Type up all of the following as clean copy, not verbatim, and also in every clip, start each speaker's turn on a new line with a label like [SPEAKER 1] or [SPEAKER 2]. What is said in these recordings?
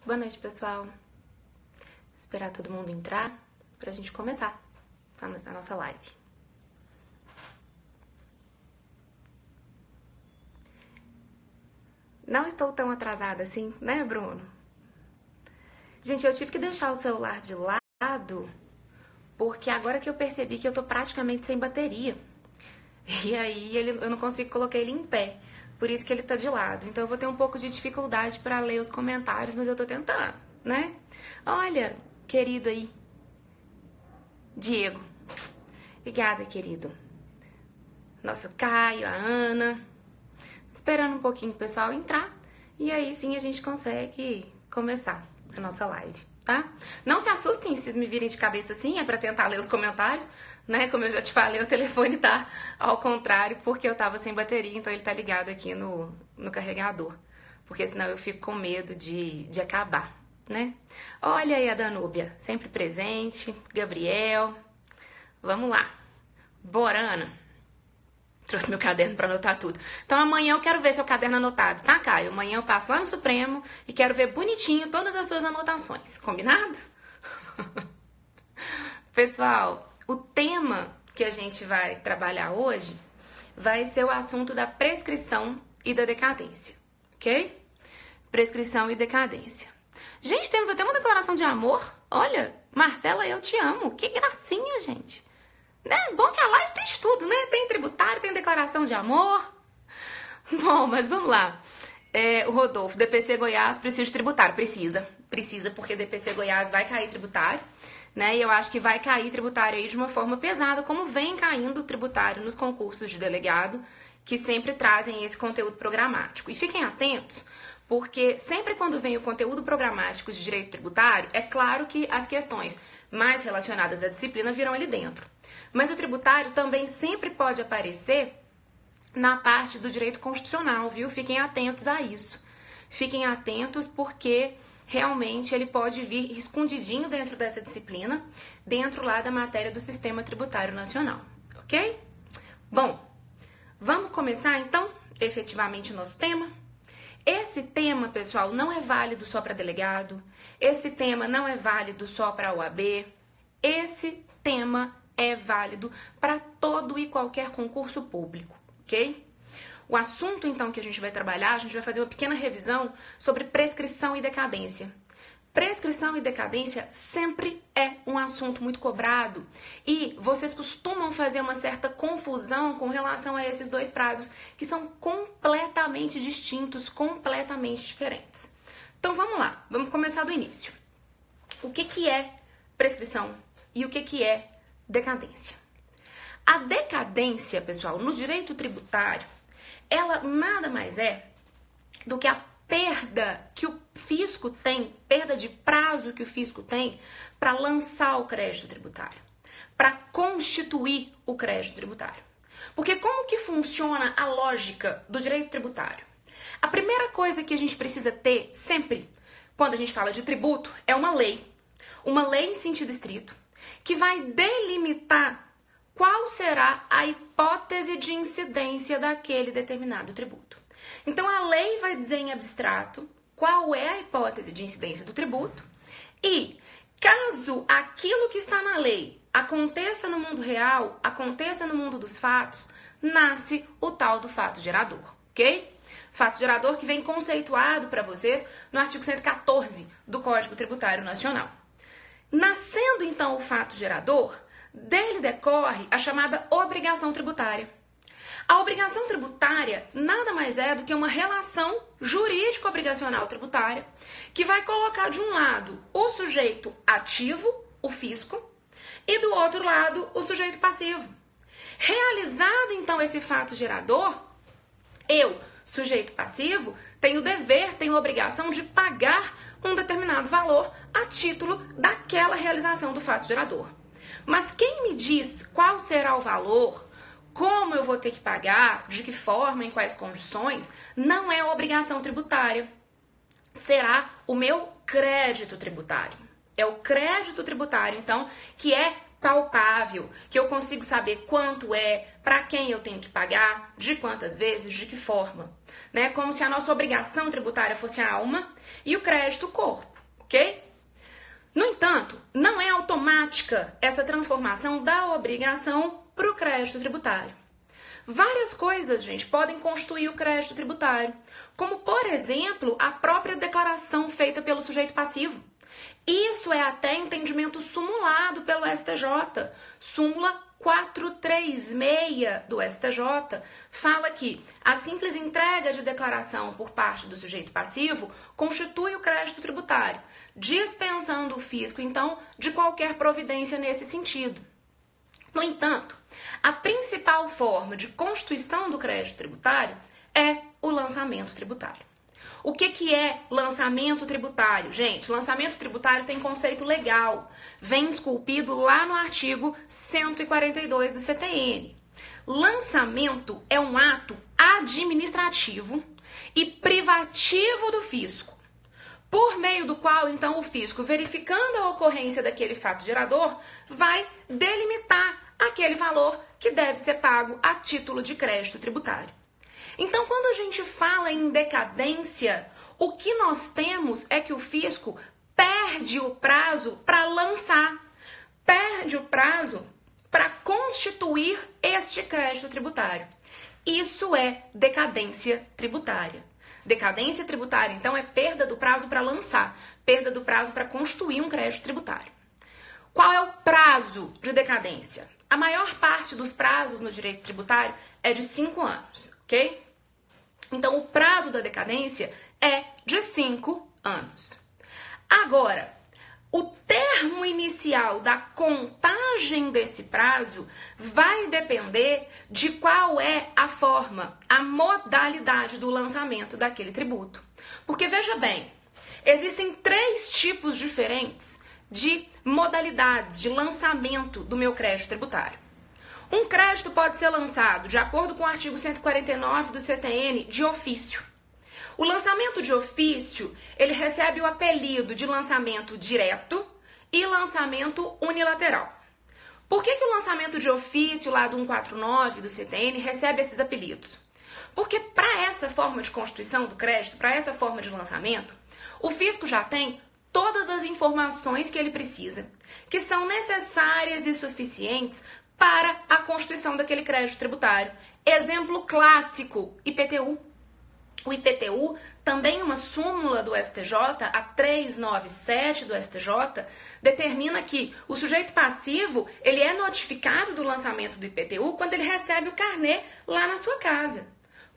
[SPEAKER 1] Boa noite, pessoal. Esperar todo mundo entrar pra gente começar a nossa live. Não estou tão atrasada assim, né, Bruno? Gente, eu tive que deixar o celular de lado porque agora que eu percebi que eu tô praticamente sem bateria. E aí eu não consigo colocar ele em pé. Por isso que ele tá de lado. Então eu vou ter um pouco de dificuldade pra ler os comentários, mas eu tô tentando, né? Olha, querido aí. Diego. Obrigada, querido. Nosso Caio, a Ana. Esperando um pouquinho o pessoal entrar. E aí sim a gente consegue começar a nossa live, tá? Não se assustem se vocês me virem de cabeça assim, é pra tentar ler os comentários, né? Como eu já te falei, o telefone tá ao contrário, porque eu tava sem bateria, então ele tá ligado aqui no carregador. Porque senão eu fico com medo de acabar, né? Olha aí a Danúbia, sempre presente. Gabriel. Vamos lá. Borana. Trouxe meu caderno pra anotar tudo. Então amanhã eu quero ver seu caderno anotado, tá, Caio? Amanhã eu passo lá no Supremo e quero ver bonitinho todas as suas anotações. Combinado? Pessoal, o tema que a gente vai trabalhar hoje vai ser o assunto da prescrição e da decadência, ok? Prescrição e decadência. Gente, temos até uma declaração de amor. Olha, Marcela, eu te amo. Que gracinha, gente. É bom que a live tem estudo, né? Tem tributário, tem declaração de amor. Bom, mas vamos lá. O Rodolfo, DPC Goiás precisa de tributário. Precisa, porque DPC Goiás vai cair tributário, né? E eu acho que vai cair tributário aí de uma forma pesada, como vem caindo o tributário nos concursos de delegado, que sempre trazem esse conteúdo programático. E fiquem atentos, porque sempre quando vem o conteúdo programático de direito tributário, é claro que as questões mais relacionadas à disciplina virão ali dentro. Mas o tributário também sempre pode aparecer na parte do direito constitucional, viu? Fiquem atentos a isso. Fiquem atentos porque realmente ele pode vir escondidinho dentro dessa disciplina, dentro lá da matéria do Sistema Tributário Nacional, ok? Bom, vamos começar então efetivamente o nosso tema? Esse tema, pessoal, não é válido só para delegado, esse tema não é válido só para OAB, esse tema é válido para todo e qualquer concurso público, ok? O assunto, então, que a gente vai trabalhar, a gente vai fazer uma pequena revisão sobre prescrição e decadência. Prescrição e decadência sempre é um assunto muito cobrado e vocês costumam fazer uma certa confusão com relação a esses dois prazos, que são completamente distintos, completamente diferentes. Então, vamos lá, vamos começar do início. O que é prescrição e o que é decadência? A decadência, pessoal, no direito tributário, ela nada mais é do que a perda que o fisco tem, perda de prazo que o fisco tem para lançar o crédito tributário, para constituir o crédito tributário. Porque como que funciona a lógica do direito tributário? A primeira coisa que a gente precisa ter sempre, quando a gente fala de tributo, é uma lei em sentido estrito, que vai delimitar qual será a hipótese de incidência daquele determinado tributo. Então, a lei vai dizer em abstrato qual é a hipótese de incidência do tributo e, caso aquilo que está na lei aconteça no mundo real, aconteça no mundo dos fatos, nasce o tal do fato gerador, ok? Fato gerador que vem conceituado para vocês no artigo 114 do Código Tributário Nacional. Nascendo, então, o fato gerador, dele decorre a chamada obrigação tributária. A obrigação tributária nada mais é do que uma relação jurídico-obrigacional tributária que vai colocar de um lado o sujeito ativo, o fisco, e do outro lado o sujeito passivo. Realizado, então, esse fato gerador, eu, sujeito passivo, tenho o dever, tenho a obrigação de pagar um determinado valor a título daquela realização do fato gerador. Mas quem me diz qual será o valor, como eu vou ter que pagar, de que forma, em quais condições, não é a obrigação tributária. Será o meu crédito tributário. É o crédito tributário, então, que é palpável, que eu consigo saber quanto é, para quem eu tenho que pagar, de quantas vezes, de que forma. Né? Como se a nossa obrigação tributária fosse a alma e o crédito o corpo. ok? No entanto, não é automática essa transformação da obrigação para o crédito tributário. Várias coisas, gente, podem constituir o crédito tributário, como, por exemplo, a própria declaração feita pelo sujeito passivo. Isso é até entendimento sumulado pelo STJ. Súmula 436 do STJ fala que a simples entrega de declaração por parte do sujeito passivo constitui o crédito tributário, dispensando o fisco, então, de qualquer providência nesse sentido. No entanto, a principal forma de constituição do crédito tributário é o lançamento tributário. O que é lançamento tributário? Gente, lançamento tributário tem conceito legal. Vem esculpido lá no artigo 142 do CTN. Lançamento é um ato administrativo e privativo do fisco, por meio do qual, então, o fisco, verificando a ocorrência daquele fato gerador, vai delimitar aquele valor que deve ser pago a título de crédito tributário. Então, quando a gente fala em decadência, o que nós temos é que o fisco perde o prazo para lançar, perde o prazo para constituir este crédito tributário. Isso é decadência tributária. Decadência tributária, então, é perda do prazo para lançar, perda do prazo para constituir um crédito tributário. Qual é o prazo de decadência? A maior parte dos prazos no direito tributário é de 5 anos, ok? Então, o prazo da decadência é de 5 anos. Agora, o termo inicial da contagem desse prazo vai depender de qual é a forma, a modalidade do lançamento daquele tributo. Porque, veja bem, existem 3 tipos diferentes de modalidades de lançamento do meu crédito tributário. Um crédito pode ser lançado, de acordo com o artigo 149 do CTN, de ofício. O lançamento de ofício, ele recebe o apelido de lançamento direto e lançamento unilateral. Por que o lançamento de ofício, lá do 149 do CTN, recebe esses apelidos? Porque para essa forma de constituição do crédito, para essa forma de lançamento, o fisco já tem todas as informações que ele precisa, que são necessárias e suficientes para a constituição daquele crédito tributário. Exemplo clássico, IPTU. O IPTU, também uma súmula do STJ, a 397 do STJ, determina que o sujeito passivo, ele é notificado do lançamento do IPTU quando ele recebe o carnê lá na sua casa.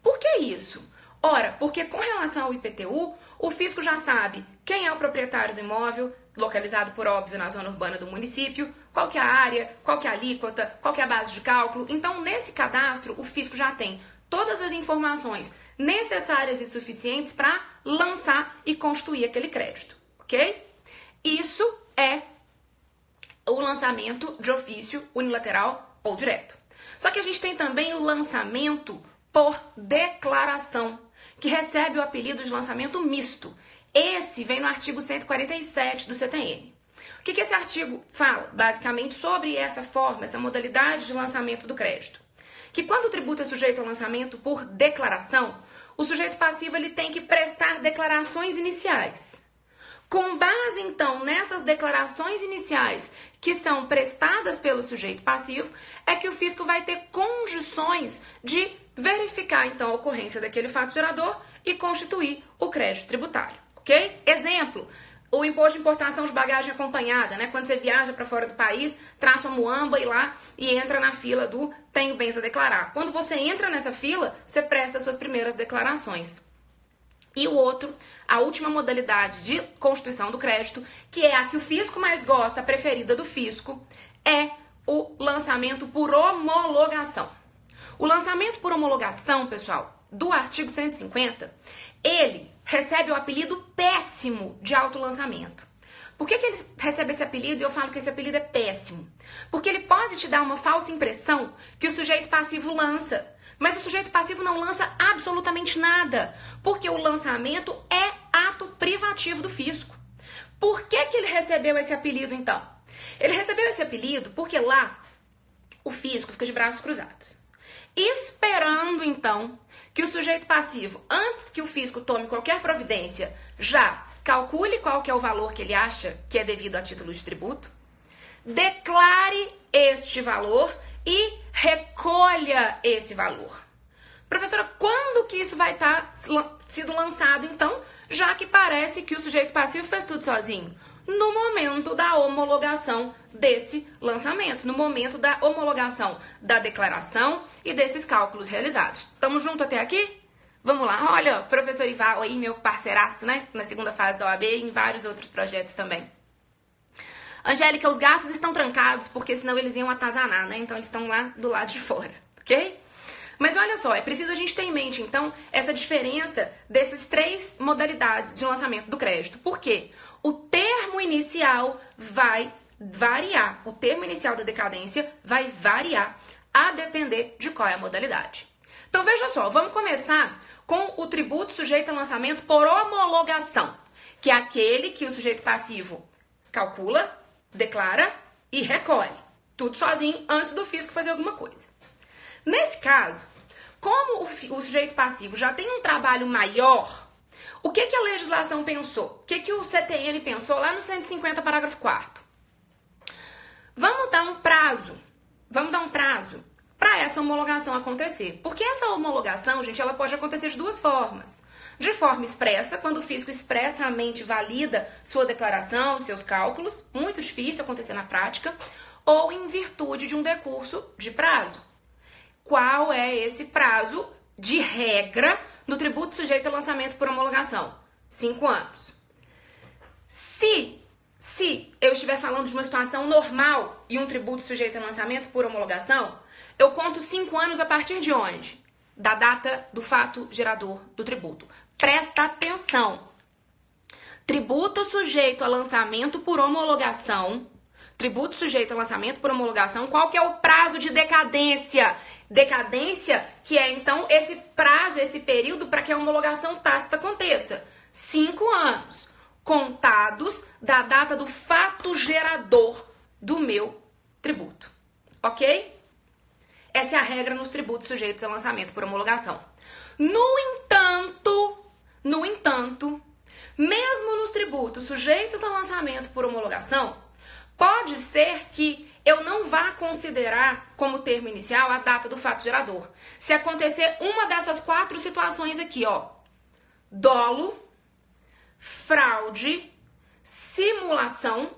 [SPEAKER 1] Por que isso? Ora, porque com relação ao IPTU, o fisco já sabe quem é o proprietário do imóvel, localizado por óbvio na zona urbana do município, qual que é a área, qual que é a alíquota, qual que é a base de cálculo. Então, nesse cadastro, o fisco já tem todas as informações necessárias e suficientes para lançar e constituir aquele crédito, ok? Isso é o lançamento de ofício unilateral ou direto. Só que a gente tem também o lançamento por declaração, que recebe o apelido de lançamento misto. Esse vem no artigo 147 do CTN. O que esse artigo fala, basicamente, sobre essa forma, essa modalidade de lançamento do crédito? Que quando o tributo é sujeito ao lançamento por declaração, o sujeito passivo ele tem que prestar declarações iniciais. Com base, então, nessas declarações iniciais que são prestadas pelo sujeito passivo, é que o fisco vai ter condições de verificar, então, a ocorrência daquele fato gerador e constituir o crédito tributário, ok? Exemplo, o imposto de importação de bagagem acompanhada, né? Quando você viaja para fora do país, traz sua muamba e lá e entra na fila do tenho bens a declarar. Quando você entra nessa fila, você presta suas primeiras declarações. E o outro, a última modalidade de constituição do crédito, que é a que o fisco mais gosta, a preferida do fisco, é o lançamento por homologação. O lançamento por homologação, pessoal, do artigo 150, ele recebe o apelido péssimo de autolançamento. Por que ele recebe esse apelido e eu falo que esse apelido é péssimo? Porque ele pode te dar uma falsa impressão que o sujeito passivo lança, mas o sujeito passivo não lança absolutamente nada, porque o lançamento é ato privativo do fisco. Por que ele recebeu esse apelido, então? Ele recebeu esse apelido porque lá o fisco fica de braços cruzados, esperando, então, que o sujeito passivo, antes que o fisco tome qualquer providência, já calcule qual que é o valor que ele acha que é devido a título de tributo, declare este valor e recolha esse valor. Professora, quando que isso vai estar sido lançado, então, já que parece que o sujeito passivo fez tudo sozinho? No momento da homologação desse lançamento, no momento da homologação da declaração e desses cálculos realizados. Estamos juntos até aqui? Vamos lá, olha, professor Ival aí, meu parceiraço, né? Na segunda fase da OAB e em vários outros projetos também. Angélica, os gatos estão trancados porque senão eles iam atazanar, né? Então eles estão lá do lado de fora, ok? Mas olha só, é preciso a gente ter em mente, então, essa diferença dessas três modalidades de lançamento do crédito. Por quê? O termo inicial vai variar, o termo inicial da decadência vai variar a depender de qual é a modalidade. Então veja só, vamos começar com o tributo sujeito a lançamento por homologação, que é aquele que o sujeito passivo calcula, declara e recolhe. Tudo sozinho antes do fisco fazer alguma coisa. Nesse caso, como o sujeito passivo já tem um trabalho maior, o que a legislação pensou? O que o CTN pensou lá no 150, parágrafo 4º? Vamos dar um prazo para essa homologação acontecer. Porque essa homologação, gente, ela pode acontecer de duas formas. De forma expressa, quando o fisco expressamente valida sua declaração, seus cálculos, muito difícil acontecer na prática, ou em virtude de um decurso de prazo. Qual é esse prazo de regra no tributo sujeito a lançamento por homologação? 5 anos. Se eu estiver falando de uma situação normal e um tributo sujeito a lançamento por homologação, eu conto 5 anos a partir de onde? Da data do fato gerador do tributo. Presta atenção. Tributo sujeito a lançamento por homologação. Tributo sujeito a lançamento por homologação. Qual que é o prazo de decadência? Decadência, que é então esse prazo, esse período para que a homologação tácita aconteça. 5 anos, contados da data do fato gerador do meu tributo. Ok? Essa é a regra nos tributos sujeitos a lançamento por homologação. No entanto, mesmo nos tributos sujeitos a lançamento por homologação, pode ser que eu não vá considerar como termo inicial a data do fato gerador. Se acontecer uma dessas 4 situações aqui, ó, dolo, fraude, simulação,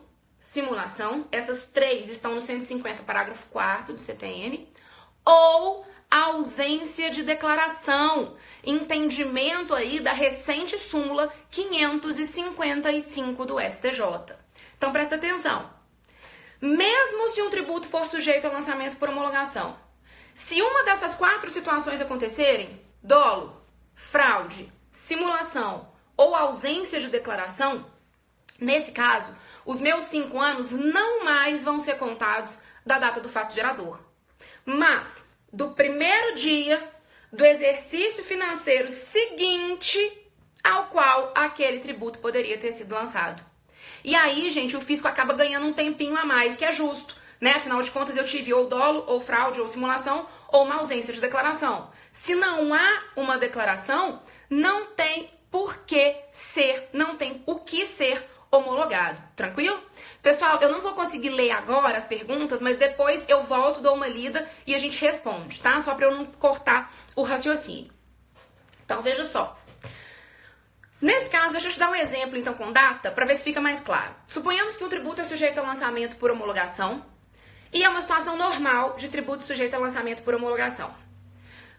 [SPEAKER 1] essas 3 estão no 150, parágrafo 4º do CTN, ou ausência de declaração, entendimento aí da recente súmula 555 do STJ. Então presta atenção. Mesmo se um tributo for sujeito a lançamento por homologação, se uma dessas 4 situações acontecerem, dolo, fraude, simulação ou ausência de declaração, nesse caso, os meus 5 anos não mais vão ser contados da data do fato gerador, mas do primeiro dia do exercício financeiro seguinte ao qual aquele tributo poderia ter sido lançado. E aí, gente, o fisco acaba ganhando um tempinho a mais, que é justo, né? Afinal de contas, eu tive ou dolo, ou fraude, ou simulação, ou uma ausência de declaração. Se não há uma declaração, não tem por que ser, não tem o que ser homologado. Tranquilo? Pessoal, eu não vou conseguir ler agora as perguntas, mas depois eu volto, dou uma lida e a gente responde, tá? Só para eu não cortar o raciocínio. Então, veja só. Nesse caso, deixa eu te dar um exemplo, então, com data, para ver se fica mais claro. Suponhamos que um tributo é sujeito a lançamento por homologação e é uma situação normal de tributo sujeito a lançamento por homologação.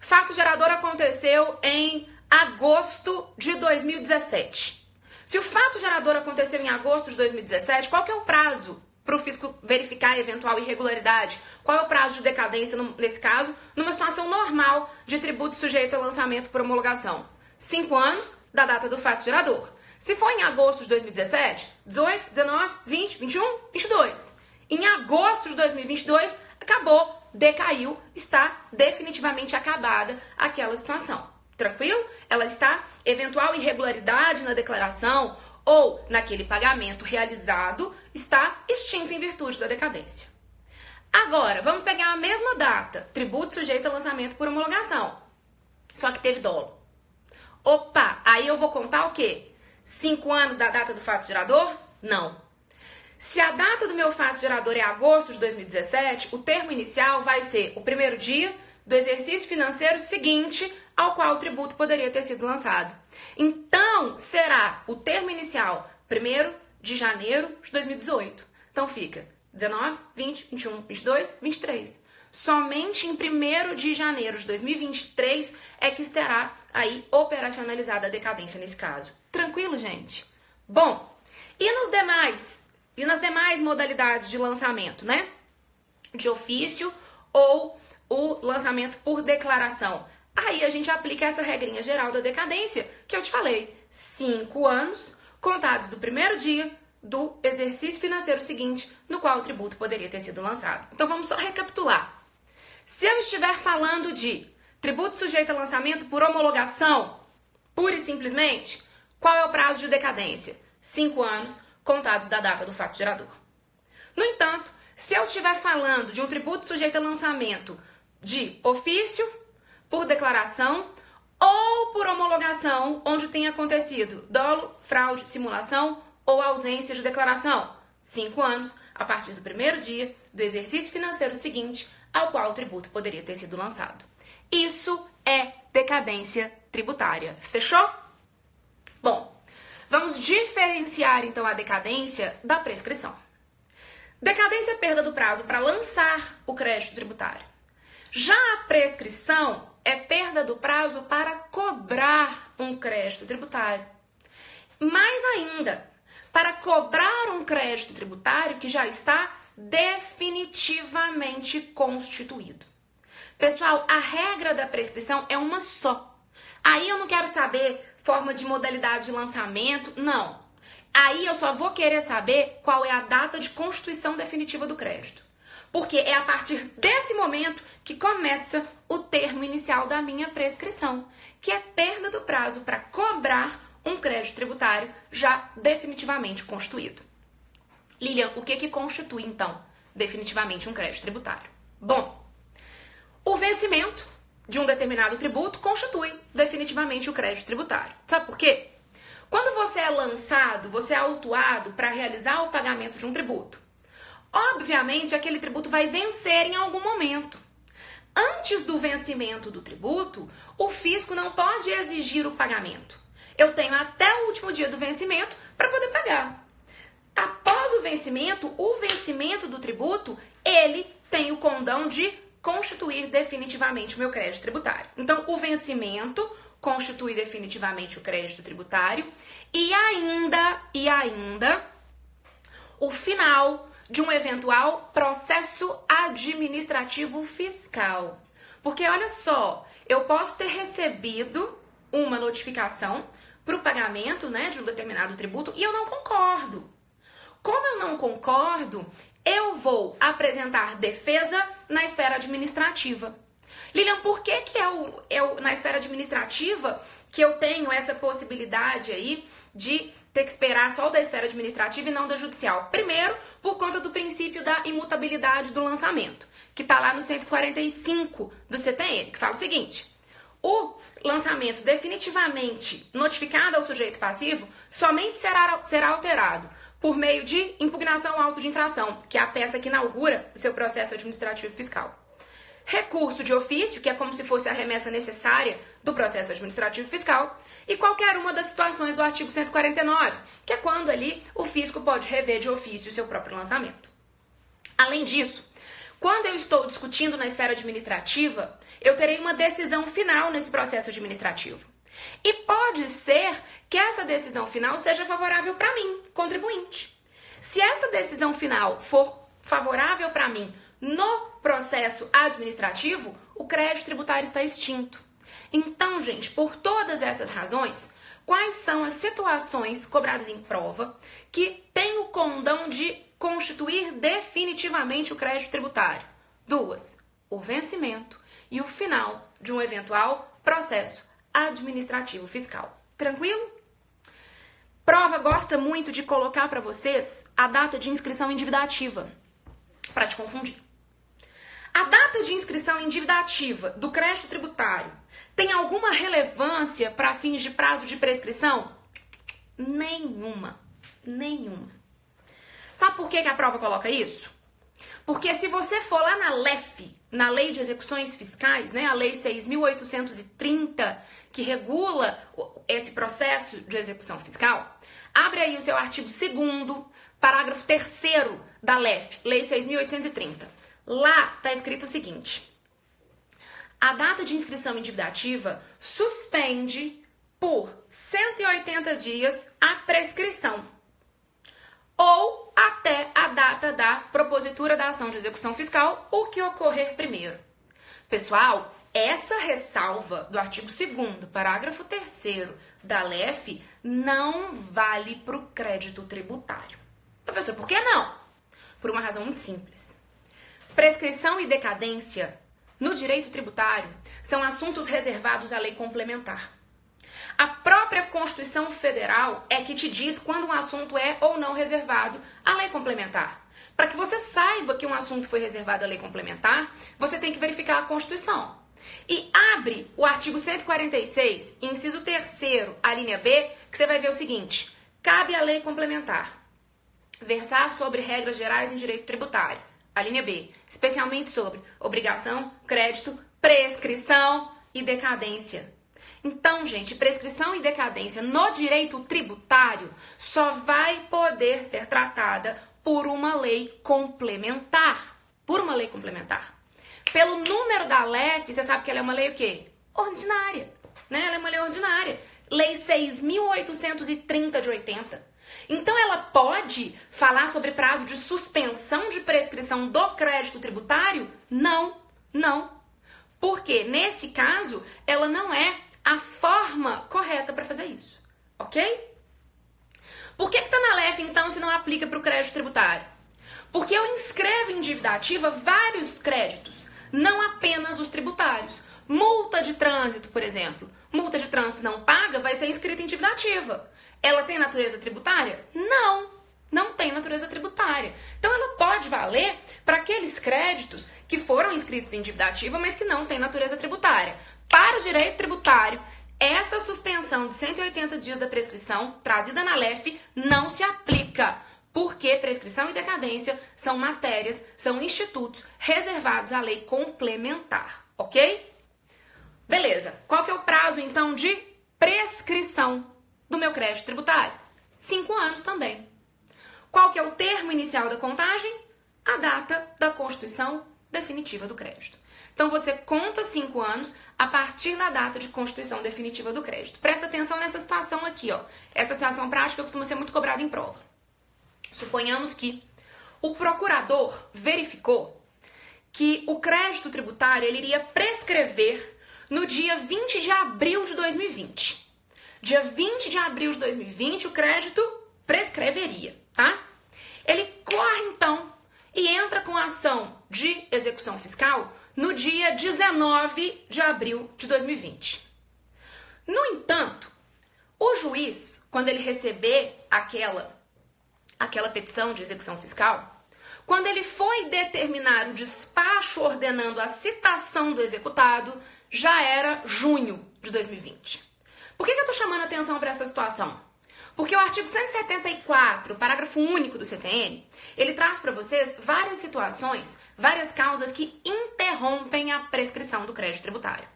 [SPEAKER 1] Fato gerador aconteceu em agosto de 2017. Se o fato gerador aconteceu em agosto de 2017, qual que é o prazo para o fisco verificar a eventual irregularidade? Qual é o prazo de decadência, nesse caso, numa situação normal de tributo sujeito a lançamento por homologação? 5 anos da data do fato gerador. Se for em agosto de 2017, 18, 19, 20, 21, 22. Em agosto de 2022, acabou, decaiu, está definitivamente acabada aquela situação. Tranquilo? Ela está, eventual irregularidade na declaração ou naquele pagamento realizado, está extinta em virtude da decadência. Agora, vamos pegar a mesma data, tributo sujeito a lançamento por homologação, só que teve dolo. Opa, aí eu vou contar o quê? 5 anos da data do fato gerador? Não. Se a data do meu fato gerador é agosto de 2017, o termo inicial vai ser o primeiro dia do exercício financeiro seguinte ao qual o tributo poderia ter sido lançado. Então, será o termo inicial 1º de janeiro de 2018. Então fica 19, 20, 21, 22, 23. Somente em 1º de janeiro de 2023 é que estará aí operacionalizada a decadência nesse caso. Tranquilo, gente? Bom, e nas demais modalidades de lançamento, né? De ofício ou o lançamento por declaração. Aí a gente aplica essa regrinha geral da decadência que eu te falei. 5 anos contados do primeiro dia do exercício financeiro seguinte no qual o tributo poderia ter sido lançado. Então vamos só recapitular. Se eu estiver falando de tributo sujeito a lançamento por homologação, pura e simplesmente, qual é o prazo de decadência? 5 anos contados da data do fato gerador. No entanto, se eu estiver falando de um tributo sujeito a lançamento de ofício, por declaração ou por homologação, onde tenha acontecido dolo, fraude, simulação ou ausência de declaração, 5 anos a partir do primeiro dia do exercício financeiro seguinte ao qual o tributo poderia ter sido lançado. Isso é decadência tributária. Fechou? Bom, vamos diferenciar então a decadência da prescrição. Decadência é perda do prazo para lançar o crédito tributário. Já a prescrição é perda do prazo para cobrar um crédito tributário. Mais ainda, para cobrar um crédito tributário que já está definitivamente constituído. Pessoal, a regra da prescrição é uma só. Aí eu não quero saber forma de modalidade de lançamento, não. Aí eu só vou querer saber qual é a data de constituição definitiva do crédito. Porque é a partir desse momento que começa o termo inicial da minha prescrição, que é perda do prazo para cobrar um crédito tributário já definitivamente constituído. Lilian, o que constitui, então, definitivamente um crédito tributário? Bom, o vencimento de um determinado tributo constitui definitivamente o crédito tributário. Sabe por quê? Quando você é lançado, você é autuado para realizar o pagamento de um tributo. Obviamente, aquele tributo vai vencer em algum momento. Antes do vencimento do tributo, o fisco não pode exigir o pagamento. Eu tenho até o último dia do vencimento para poder pagar. Após o vencimento do tributo, ele tem o condão de constituir definitivamente o meu crédito tributário. Então, o vencimento constitui definitivamente o crédito tributário e ainda o final de um eventual processo administrativo fiscal. Porque olha só, eu posso ter recebido uma notificação para o pagamento, né, de um determinado tributo e eu não concordo. Como eu não concordo, eu vou apresentar defesa na esfera administrativa. Lilian, por que na esfera administrativa que eu tenho essa possibilidade aí de ter que esperar só da esfera administrativa e não da judicial? Primeiro, por conta do princípio da imutabilidade do lançamento, que está lá no 145 do CTN, que fala o seguinte: o lançamento definitivamente notificado ao sujeito passivo somente será alterado por meio de impugnação ao auto de infração, que é a peça que inaugura o seu processo administrativo fiscal. Recurso de ofício, que é como se fosse a remessa necessária do processo administrativo fiscal, e qualquer uma das situações do artigo 149, que é quando ali o fisco pode rever de ofício o seu próprio lançamento. Além disso, quando eu estou discutindo na esfera administrativa, eu terei uma decisão final nesse processo administrativo. E pode ser que essa decisão final seja favorável para mim, contribuinte. Se essa decisão final for favorável para mim no processo administrativo, o crédito tributário está extinto. Então, gente, por todas essas razões, quais são as situações cobradas em prova que têm o condão de constituir definitivamente o crédito tributário? 2. O vencimento e o final de um eventual processo administrativo fiscal. Tranquilo? Prova gosta muito de colocar para vocês a data de inscrição em dívida ativa, para te confundir. A data de inscrição em dívida ativa do crédito tributário tem alguma relevância para fins de prazo de prescrição? Nenhuma. Nenhuma. Sabe por que a prova coloca isso? Porque se você for lá na LEF, na Lei de Execuções Fiscais, né, a Lei 6.830, que regula esse processo de execução fiscal, abre aí o seu artigo 2º, parágrafo 3º da LEF, Lei 6.830. Lá está escrito o seguinte: a data de inscrição em dívida ativa suspende por 180 dias a prescrição, ou até a data da propositura da ação de execução fiscal, o que ocorrer primeiro. Pessoal, essa ressalva do artigo 2º, parágrafo 3º da LEF não vale para o crédito tributário. Professor, por que não? Por uma razão muito simples. Prescrição e decadência no direito tributário são assuntos reservados à lei complementar. A própria Constituição Federal é que te diz quando um assunto é ou não reservado à lei complementar. Para que você saiba que um assunto foi reservado à lei complementar, você tem que verificar a Constituição. E abre o artigo 146, inciso 3º, a linha B, que você vai ver o seguinte: cabe à lei complementar versar sobre regras gerais em direito tributário. A linha B, especialmente sobre obrigação, crédito, prescrição e decadência. Então, gente, prescrição e decadência no direito tributário só vai poder ser tratada por uma lei complementar. Por uma lei complementar. Pelo número da LEF, você sabe que ela é uma lei o quê? Ordinária. Né? Ela é uma lei ordinária. Lei 6.830 de 80. Então, ela pode falar sobre prazo de suspensão de prescrição do crédito tributário? Não, não. Porque, nesse caso, ela não é a forma correta para fazer isso, ok? Por que está na LEF, então, se não aplica para o crédito tributário? Porque eu inscrevo em dívida ativa vários créditos, não apenas os tributários. Multa de trânsito, por exemplo. Multa de trânsito não paga vai ser inscrita em dívida ativa. Ela tem natureza tributária? Não, não tem natureza tributária. Então, ela pode valer para aqueles créditos que foram inscritos em dívida ativa, mas que não têm natureza tributária. Para o direito tributário, essa suspensão de 180 dias da prescrição trazida na LEF não se aplica, porque prescrição e decadência são matérias, são institutos reservados à lei complementar, ok? Beleza, qual que é o prazo então de prescrição do meu crédito tributário? 5 anos também. Qual que é o termo inicial da contagem? A data da constituição definitiva do crédito. Então, você conta 5 anos a partir da data de constituição definitiva do crédito. Presta atenção nessa situação aqui, ó. Essa situação prática costuma ser muito cobrada em prova. Suponhamos que o procurador verificou que o crédito tributário ele iria prescrever no dia 20 de abril de 2020. Dia 20 de abril de 2020, o crédito prescreveria, tá? Ele corre, então, e entra com a ação de execução fiscal no dia 19 de abril de 2020. No entanto, o juiz, quando ele receber aquela petição de execução fiscal, quando ele foi determinar o despacho ordenando a citação do executado, já era junho de 2020. Por que eu estou chamando a atenção para essa situação? Porque o artigo 174, parágrafo único do CTN, ele traz para vocês várias situações, várias causas que interrompem a prescrição do crédito tributário.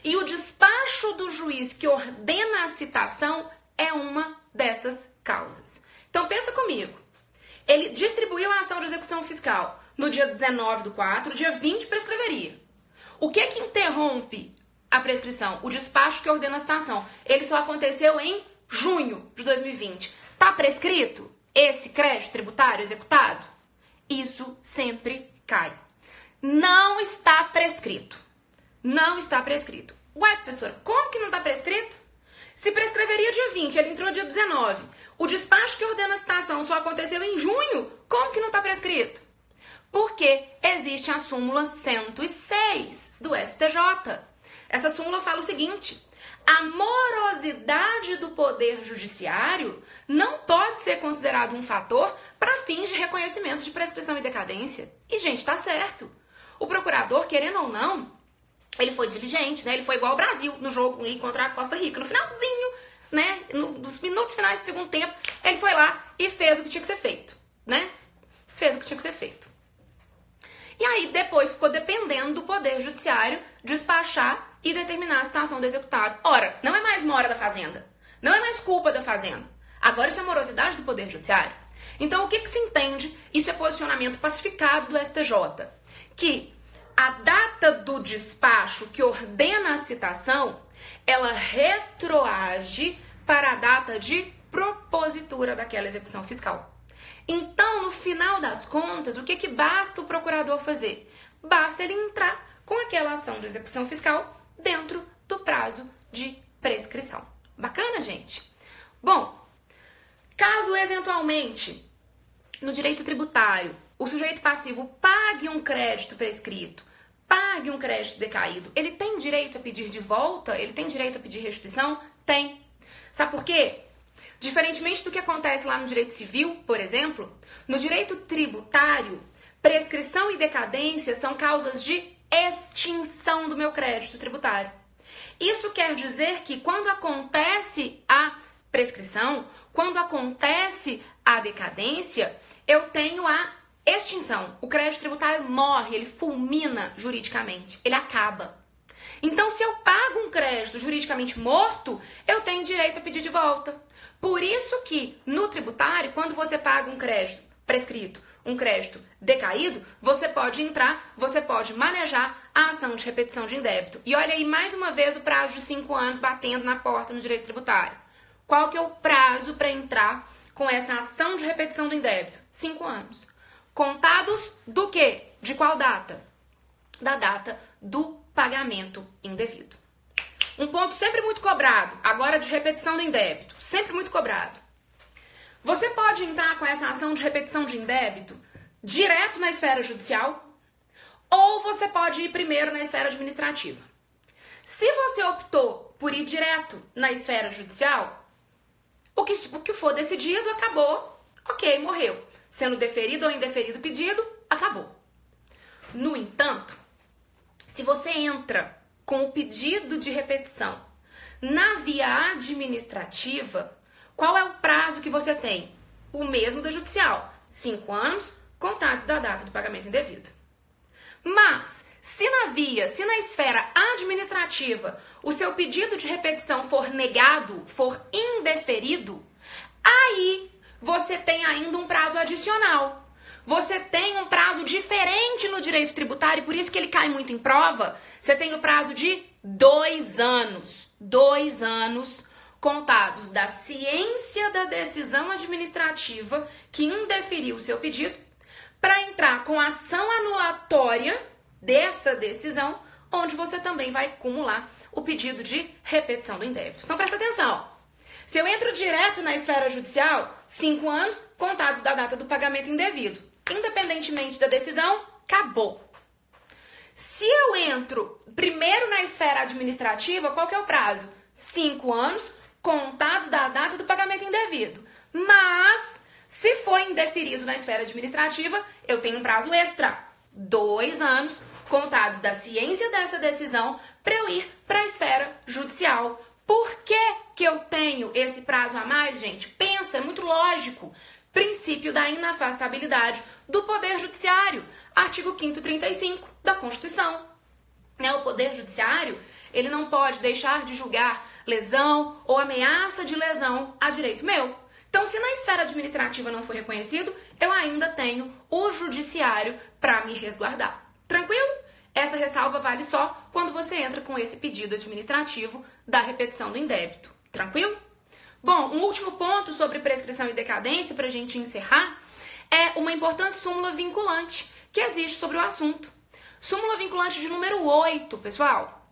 [SPEAKER 1] E o despacho do juiz que ordena a citação é uma dessas causas. Então pensa comigo, ele distribuiu a ação de execução fiscal no dia 19/4, dia 20 prescreveria. O que é que interrompe a prescrição? O despacho que ordena a citação. Ele só aconteceu em junho de 2020. Está prescrito esse crédito tributário executado? Isso sempre cai. Não está prescrito. Não está prescrito. Ué, professor, como que não está prescrito? Se prescreveria dia 20, ele entrou dia 19. O despacho que ordena a citação só aconteceu em junho. Como que não está prescrito? Porque existe a súmula 106 do STJ. Essa súmula fala o seguinte: a morosidade do poder judiciário não pode ser considerado um fator para fins de reconhecimento de prescrição e decadência. E, gente, tá certo. O procurador, querendo ou não, ele foi diligente, né? Ele foi igual ao Brasil no jogo contra a Costa Rica. No finalzinho, né? Nos minutos finais do segundo tempo, ele foi lá e fez o que tinha que ser feito, né? Fez o que tinha que ser feito. E aí depois ficou dependendo do Poder Judiciário despachar e determinar a situação do executado. Ora, não é mais mora da Fazenda. Não é mais culpa da Fazenda. Agora isso é morosidade do Poder Judiciário. Então o que se entende? Isso é posicionamento pacificado do STJ. Que a data do despacho que ordena a citação, ela retroage para a data de propositura daquela execução fiscal. Então, no final das contas, o que basta o procurador fazer? Basta ele entrar com aquela ação de execução fiscal dentro do prazo de prescrição. Bacana, gente? Bom, caso eventualmente no direito tributário o sujeito passivo pague um crédito prescrito, pague um crédito decaído, ele tem direito a pedir de volta? Ele tem direito a pedir restituição? Tem. Sabe por quê? Diferentemente do que acontece lá no direito civil, por exemplo, no direito tributário, prescrição e decadência são causas de extinção do meu crédito tributário. Isso quer dizer que quando acontece a prescrição, quando acontece a decadência, eu tenho a extinção. O crédito tributário morre, ele fulmina juridicamente, ele acaba. Então, se eu pago um crédito juridicamente morto, eu tenho direito a pedir de volta. Por isso que, no tributário, quando você paga um crédito prescrito, um crédito decaído, você pode entrar, você pode manejar a ação de repetição de indébito. E olha aí, mais uma vez, o prazo de 5 anos batendo na porta no direito tributário. Qual que é o prazo para entrar com essa ação de repetição do indébito? 5 anos. Contados do quê? De qual data? Da data do pagamento indevido. Um ponto sempre muito cobrado, agora de repetição do indébito, sempre muito cobrado. Você pode entrar com essa ação de repetição de indébito direto na esfera judicial ou você pode ir primeiro na esfera administrativa. Se você optou por ir direto na esfera judicial, o que for decidido, acabou, ok, morreu. Sendo deferido ou indeferido o pedido, acabou. No entanto, se você entra com o pedido de repetição na via administrativa, qual é o prazo que você tem? O mesmo da judicial, 5 anos, contados da data do pagamento indevido. Mas, se na esfera administrativa, o seu pedido de repetição for negado, for indeferido, aí você tem ainda um prazo adicional. Você tem um prazo diferente no direito tributário, por isso que ele cai muito em prova. Você tem o prazo de 2 anos. 2 anos contados da ciência da decisão administrativa que indeferiu o seu pedido para entrar com ação anulatória dessa decisão, onde você também vai acumular o pedido de repetição do indébito. Então presta atenção. Se eu entro direto na esfera judicial, 5 anos contados da data do pagamento indevido. Independentemente da decisão, acabou. Se eu entro primeiro na esfera administrativa, qual que é o prazo? 5 anos contados da data do pagamento indevido. Mas, se for indeferido na esfera administrativa, eu tenho um prazo extra. 2 anos contados da ciência dessa decisão para eu ir para a esfera judicial. Por que eu tenho esse prazo a mais, gente? Pensa, é muito lógico. Princípio da inafastabilidade do Poder Judiciário, artigo 5º 35 da Constituição. O Poder Judiciário, ele não pode deixar de julgar lesão ou ameaça de lesão a direito meu. Então, se na esfera administrativa não for reconhecido, eu ainda tenho o judiciário para me resguardar. Tranquilo? Essa ressalva vale só quando você entra com esse pedido administrativo da repetição do indébito. Tranquilo? Bom, um último ponto sobre prescrição e decadência para a gente encerrar é uma importante súmula vinculante que existe sobre o assunto. Súmula vinculante de número 8, pessoal.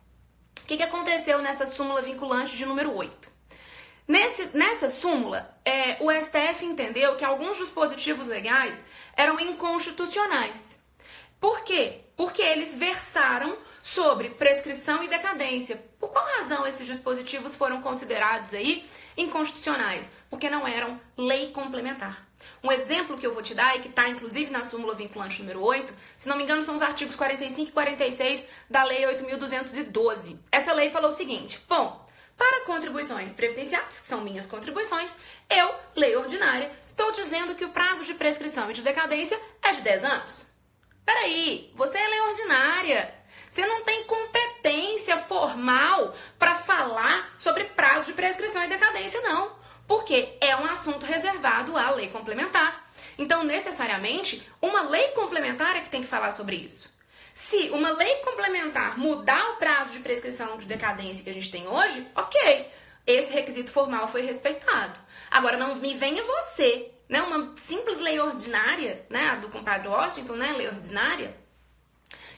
[SPEAKER 1] O que aconteceu nessa súmula vinculante de número 8? Nessa súmula, o STF entendeu que alguns dispositivos legais eram inconstitucionais. Por quê? Porque eles versaram sobre prescrição e decadência. Por qual razão esses dispositivos foram considerados aí inconstitucionais? Porque não eram lei complementar. Um exemplo que eu vou te dar e que está inclusive na súmula vinculante número 8, se não me engano são os artigos 45 e 46 da Lei 8.212. Essa lei falou o seguinte: bom, Para contribuições previdenciárias, que são minhas contribuições, eu, lei ordinária, estou dizendo que o prazo de prescrição e de decadência é de 10 anos. Peraí, você é lei ordinária. Você não tem competência formal para falar sobre prazo de prescrição e decadência, não. Porque é um assunto reservado à lei complementar. Então, necessariamente, uma lei complementar é que tem que falar sobre isso. Se uma lei complementar mudar o prazo de prescrição de decadência que a gente tem hoje, ok. Esse requisito formal foi respeitado. Agora, não me venha você, né, uma simples lei ordinária, né, a do compadre Washington, né, lei ordinária,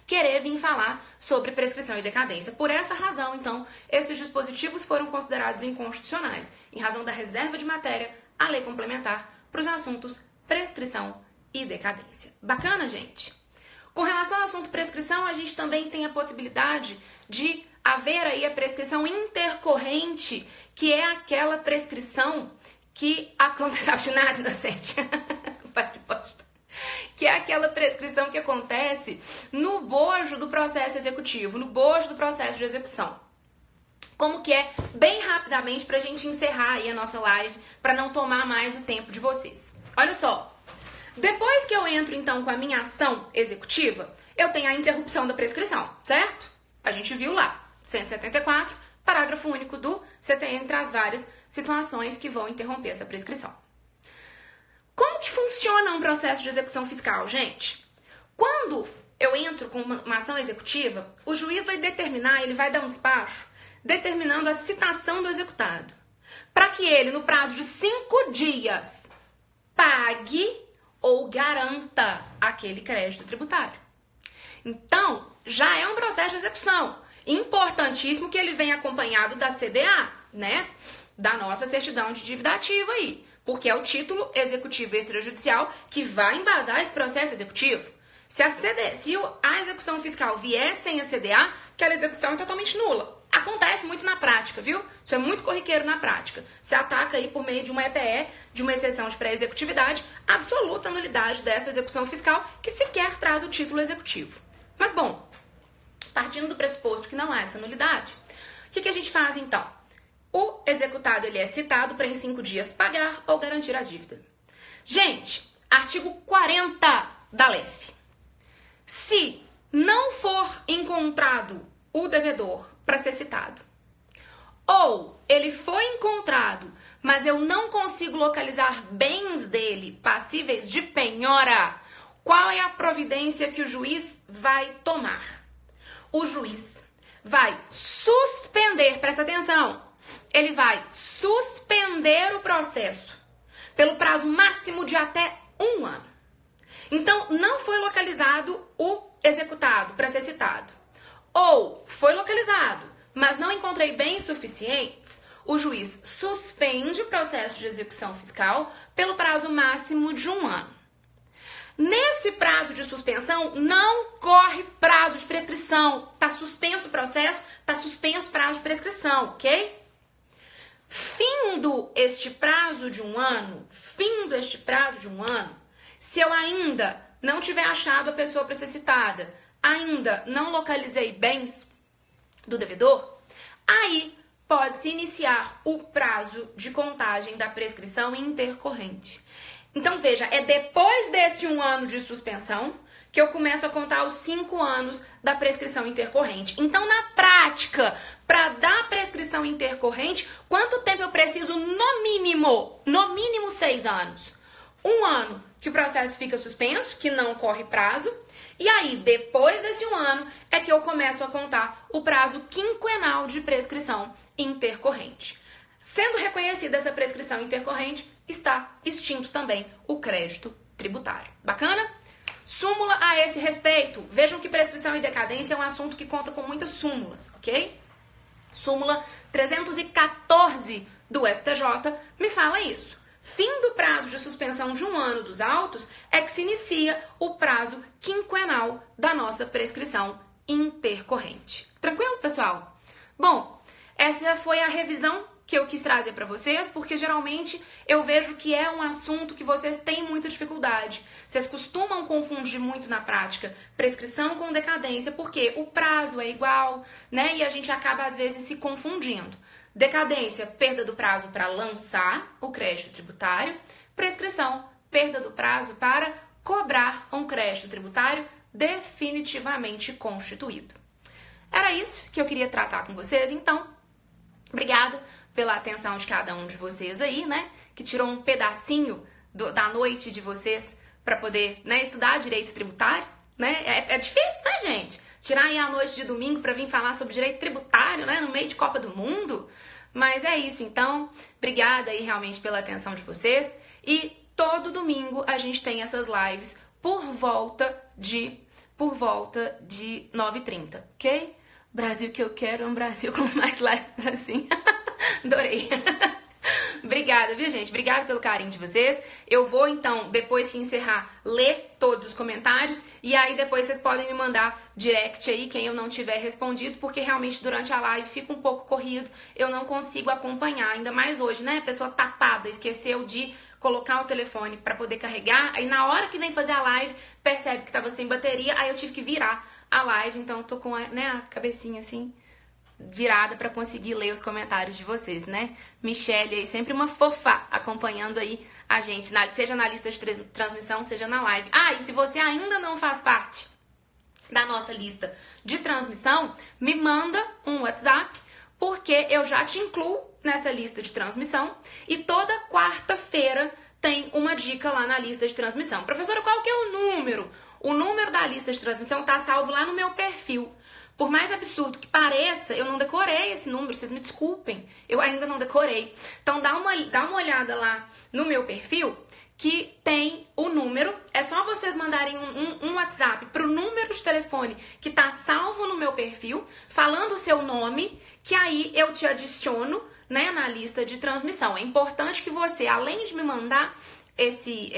[SPEAKER 1] querer vir falar sobre prescrição e decadência. Por essa razão, então, esses dispositivos foram considerados inconstitucionais, em razão da reserva de matéria à lei complementar para os assuntos prescrição e decadência. Bacana, gente? Com relação ao assunto prescrição, a gente também tem a possibilidade de haver aí a prescrição intercorrente, que é aquela prescrição que acontece... Sabe de nada, inocente? Compadre Posta. Que é aquela prescrição que acontece no bojo do processo executivo, no bojo do processo de execução. Como que é? Bem rapidamente, pra gente encerrar aí a nossa live, para não tomar mais o tempo de vocês. Olha só, depois que eu entro então com a minha ação executiva, eu tenho a interrupção da prescrição, certo? A gente viu lá, 174, parágrafo único do CTN traz várias situações que vão interromper essa prescrição. Como que funciona um processo de execução fiscal, gente? Quando eu entro com uma ação executiva, o juiz vai determinar, ele vai dar um despacho, determinando a citação do executado, para que ele, no prazo de 5 dias, pague ou garanta aquele crédito tributário. Então, já é um processo de execução. Importantíssimo que ele venha acompanhado da CDA, né? Da nossa certidão de dívida ativa aí. Porque é o título executivo extrajudicial que vai embasar esse processo executivo. Se a execução fiscal vier sem a CDA, aquela execução é totalmente nula. Acontece muito na prática, viu? Isso é muito corriqueiro na prática. Se ataca aí por meio de uma EPE, de uma exceção de pré-executividade, absoluta nulidade dessa execução fiscal que sequer traz o título executivo. Mas, bom, partindo do pressuposto que não há essa nulidade, o que a gente faz então? O executado ele é citado para em 5 dias pagar ou garantir a dívida. Gente, artigo 40 da LEF. Se não for encontrado o devedor para ser citado, ou ele foi encontrado, mas eu não consigo localizar bens dele passíveis de penhora, qual é a providência que o juiz vai tomar? O juiz vai suspender, presta atenção, ele vai suspender o processo pelo prazo máximo de até 1 ano. Então, não foi localizado o executado para ser citado. Ou foi localizado, mas não encontrei bens suficientes, o juiz suspende o processo de execução fiscal pelo prazo máximo de 1 ano. Nesse prazo de suspensão, não corre prazo de prescrição. Está suspenso o processo, está suspenso o prazo de prescrição, ok? Findo este prazo de 1 ano, se eu ainda não tiver achado a pessoa para ser citada, ainda não localizei bens do devedor, aí pode-se iniciar o prazo de contagem da prescrição intercorrente. Então, veja, é depois desse 1 ano de suspensão que eu começo a contar os 5 anos da prescrição intercorrente. Então, na prática, para dar prescrição intercorrente, quanto tempo eu preciso no mínimo? No mínimo 6 anos. 1 ano que o processo fica suspenso, que não corre prazo, e aí, depois desse 1 ano, é que eu começo a contar o prazo quinquenal de prescrição intercorrente. Sendo reconhecida essa prescrição intercorrente, está extinto também o crédito tributário. Bacana? Súmula a esse respeito. Vejam que prescrição e decadência é um assunto que conta com muitas súmulas, ok? Súmula 314 do STJ me fala isso. Fim do prazo de suspensão de 1 ano dos autos é que se inicia o prazo quinquenal da nossa prescrição intercorrente. Tranquilo, pessoal? Bom, essa foi a revisão que eu quis trazer para vocês, porque geralmente eu vejo que é um assunto que vocês têm muita dificuldade. Vocês costumam confundir muito na prática prescrição com decadência, porque o prazo é igual, né? E a gente acaba às vezes se confundindo. Decadência, perda do prazo para lançar o crédito tributário. Prescrição, perda do prazo para cobrar um crédito tributário definitivamente constituído. Era isso que eu queria tratar com vocês, então, obrigada pela atenção de cada um de vocês aí, né, que tirou um pedacinho da noite de vocês para poder, né, estudar direito tributário, né, é difícil, né, gente? Tirar aí a noite de domingo para vir falar sobre direito tributário, né, no meio de Copa do Mundo, mas é isso, então, obrigada aí realmente pela atenção de vocês, e todo domingo a gente tem essas lives por volta de 9h30, ok? O Brasil que eu quero é um Brasil com mais lives assim. Adorei. Obrigada, viu, gente? Obrigada pelo carinho de vocês. Eu vou, então, depois que encerrar, ler todos os comentários. E aí, depois vocês podem me mandar direct aí, quem eu não tiver respondido. Porque, realmente, durante a live fica um pouco corrido. Eu não consigo acompanhar. Ainda mais hoje, né? A pessoa tapada, esqueceu de colocar o telefone para poder carregar. Aí, na hora que vem fazer a live, percebe que estava sem bateria. Aí, eu tive que virar a live. Então, eu tô com a cabecinha assim virada para conseguir ler os comentários de vocês, né? Michelle aí, sempre uma fofa acompanhando aí a gente, seja na lista de transmissão, seja na live. Ah, e se você ainda não faz parte da nossa lista de transmissão, me manda um WhatsApp, porque eu já te incluo nessa lista de transmissão e toda quarta-feira tem uma dica lá na lista de transmissão. Professora, qual que é o número? O número da lista de transmissão tá salvo lá no meu perfil. Por mais absurdo que pareça, eu não decorei esse número, vocês me desculpem, eu ainda não decorei. Então dá uma olhada lá no meu perfil, que tem o número, é só vocês mandarem um WhatsApp pro número de telefone que tá salvo no meu perfil, falando o seu nome, que aí eu te adiciono, né, na lista de transmissão. É importante que você, além de me mandar esse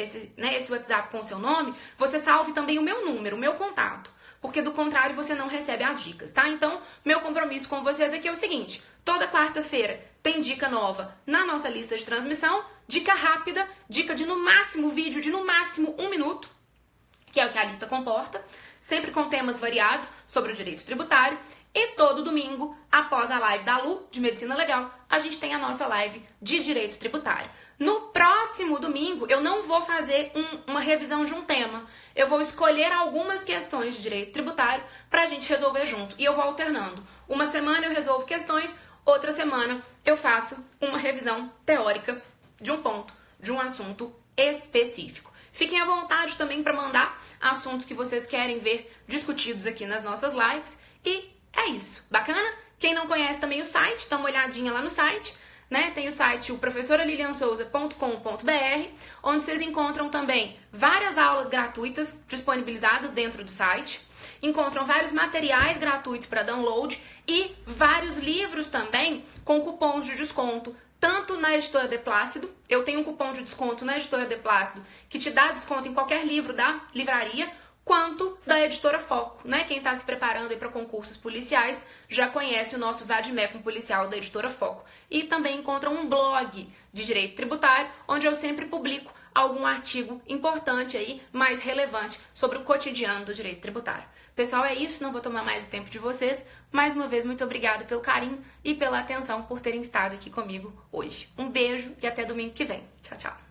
[SPEAKER 1] WhatsApp com o seu nome, você salve também o meu número, o meu contato. Porque do contrário você não recebe as dicas, tá? Então, meu compromisso com vocês aqui é o seguinte: toda quarta-feira tem dica nova na nossa lista de transmissão, dica rápida, dica de no máximo vídeo de no máximo 1 minuto, que é o que a lista comporta, sempre com temas variados sobre o direito tributário. E todo domingo, após a live da Lu, de Medicina Legal, a gente tem a nossa live de direito tributário. No próximo domingo, eu não vou fazer uma revisão de um tema. Eu vou escolher algumas questões de direito tributário para a gente resolver junto. E eu vou alternando. Uma semana eu resolvo questões, outra semana eu faço uma revisão teórica de um ponto, de um assunto específico. Fiquem à vontade também para mandar assuntos que vocês querem ver discutidos aqui nas nossas lives. E é isso. Bacana? Quem não conhece também o site, dá uma olhadinha lá no site. Né? Tem o site professoraliliansouza.com.br, onde vocês encontram também várias aulas gratuitas disponibilizadas dentro do site, encontram vários materiais gratuitos para download e vários livros também com cupons de desconto, tanto na Editora De Plácido, eu tenho um cupom de desconto na Editora De Plácido que te dá desconto em qualquer livro da livraria, quanto da Editora Foco, né? Quem está se preparando para concursos policiais já conhece o nosso Vademecum policial da Editora Foco. E também encontra um blog de direito tributário, onde eu sempre publico algum artigo importante aí, mais relevante, sobre o cotidiano do direito tributário. Pessoal, é isso, não vou tomar mais o tempo de vocês. Mais uma vez, muito obrigada pelo carinho e pela atenção por terem estado aqui comigo hoje. Um beijo e até domingo que vem. Tchau, tchau.